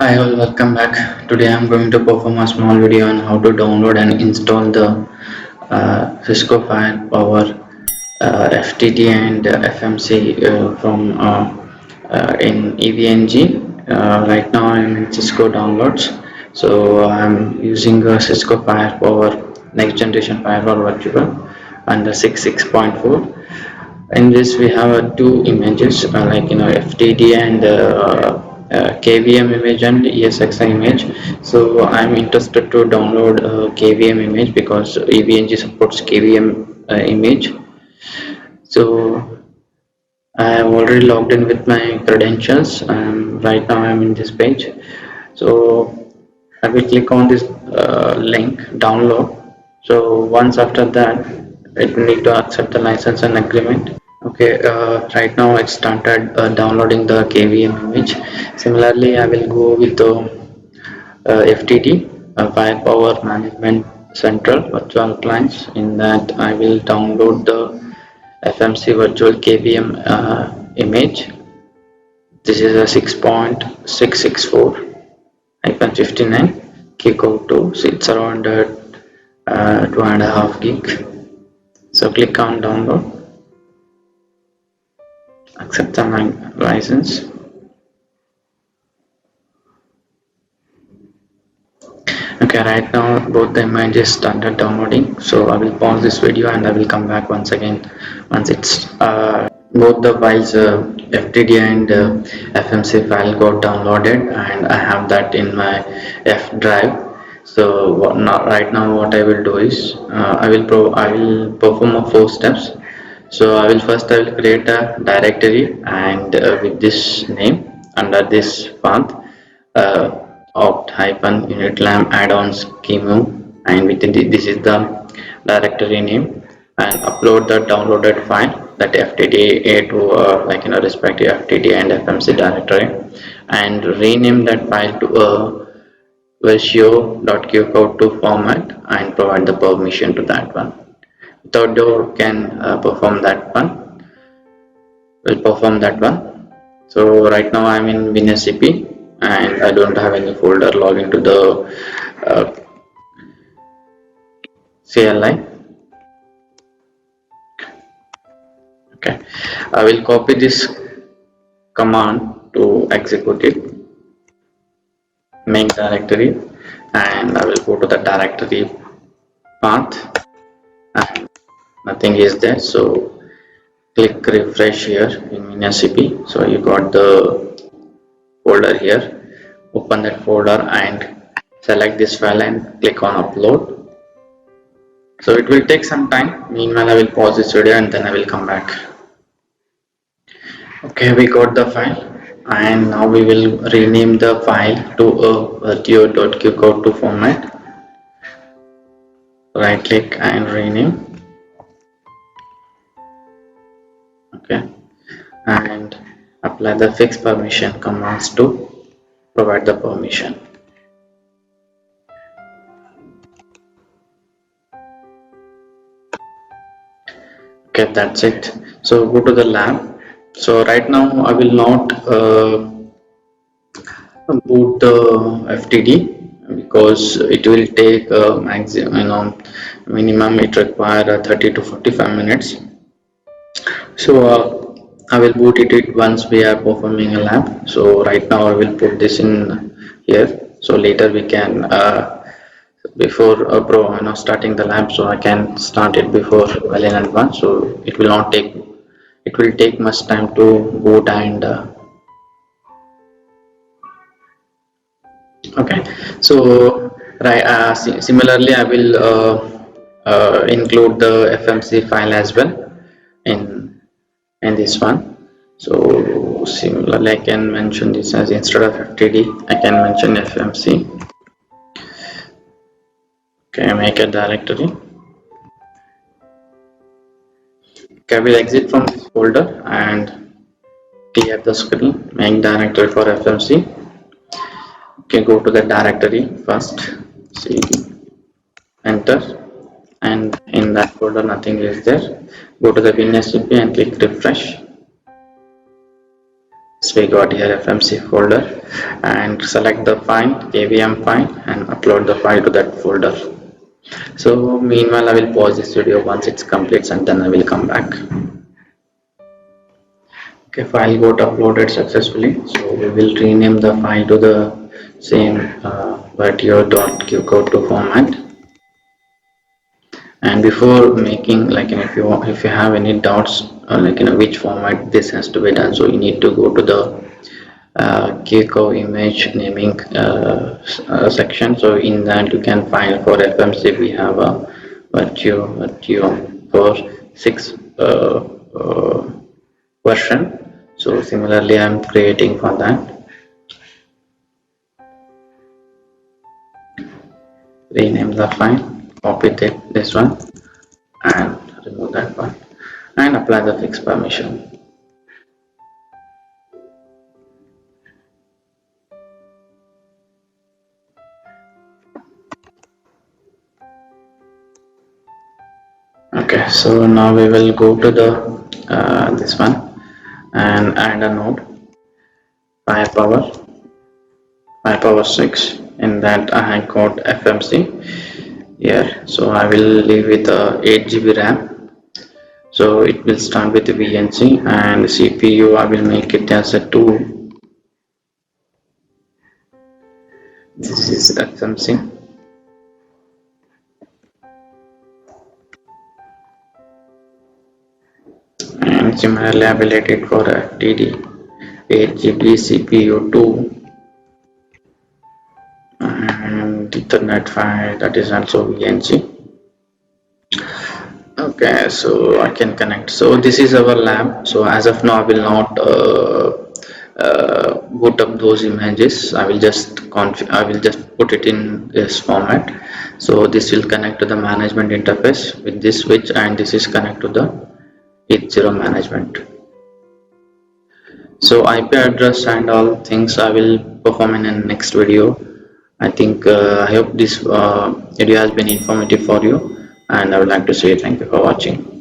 Hi all, welcome back. Today I'm going to perform a small video on how to download and install the Cisco Firepower FTD and FMC from in EVNG. Right now I'm in Cisco downloads, so I'm using a Cisco Firepower next generation firewall virtual under 6.6.4. In this we have two images FTD and KVM image and ESXi image. So I'm interested to download KVM image because EVNG supports KVM image. So I have already logged in with my credentials. Right now I'm in this page. So I will click on this link download. So once after that, it need to accept the license and agreement. Okay, right now it started downloading the KVM image. Similarly, I will go with the FTD, Firepower Management Central Virtual Appliance. In that, I will download the FMC Virtual KVM image. This is a 6.664-59 Kiko2. So it's around 2.5 gig. So click on download. Accept the license. Okay, right now both the images started downloading, so I will pause this video and I will come back once again once it's both the files FTD and FMC file got downloaded, and I have that in my F drive. So right now what I will do is I will perform a 4 steps. So I will create a directory, and with this name under this path, uh, opt-unit-lam add-ons QEMU, and within this is the directory name, and upload the downloaded file, that FTD to respective FTD and FMC directory, and rename that file to versio.qcode2 format and provide the permission to that one. Third door can perform that one. Will perform that one. So right now I'm in WinSCP and I don't have any folder. Log into the CLI. Okay, I will copy this command to execute it. Make directory, and I will go to the directory path, and nothing is there. So click refresh here in WinSCP. So you got the folder here. Open that folder and select this file and click on upload. So it will take some time. Meanwhile, I will pause this video and then I will come back. Okay, we got the file, and now we will rename the file to a virtuo.qcode2 format. Right click and rename. Okay, and apply the fix permission commands to provide the permission. Okay, that's it. So go to the lab. So right now I will not boot the FTD because it will take minimum it require 30 to 45 minutes. So I will boot it once we are performing a lab. So right now I will put this in here. So later we can before starting the lab, so I can start it before well in advance. So it will take much time to boot and okay. So similarly I will include the FMC file as well in this one. So similarly I can mention this as, instead of FTD I can mention FMC. Okay, make a directory. Okay, I will exit from this folder and clear the screen. Make directory for FMC. Okay, go to the directory first, cd, enter, and in that folder nothing is there. Go to the WinSCP and click refresh. we got here FMC folder, and select the file KVM file and upload the file to that folder. So meanwhile I will pause this video once it completes, and then I will come back. Okay, file got uploaded successfully, so we will rename the file to the same virtio.qcode2 format. And before making, like, if you have any doubts, like, which format this has to be done, so you need to go to the QCO image naming section. So in that you can find for FMC we have a virtio for 6 version. So similarly I'm creating for that. Rename the file, copy this one and remove that one, and apply the fixed permission. Okay, so now we will go to the this one and add a node firepower 6. In that I got FMC here, so I will leave with 8 GB RAM. So it will start with the VNC, and CPU I will make it as a 2. This is FMC. And similarly I will let it for FTD 8 GB CPU 2, and Ethernet file, that is also VNC. Okay, so I can connect. So this is our lab. So as of now I will not boot up those images. I will just put it in this format. So this will connect to the management interface with this switch, and this is connect to the H0 management. So IP address and all things I will perform in the next video. I think I hope this video has been informative for you, and I would like to say thank you for watching.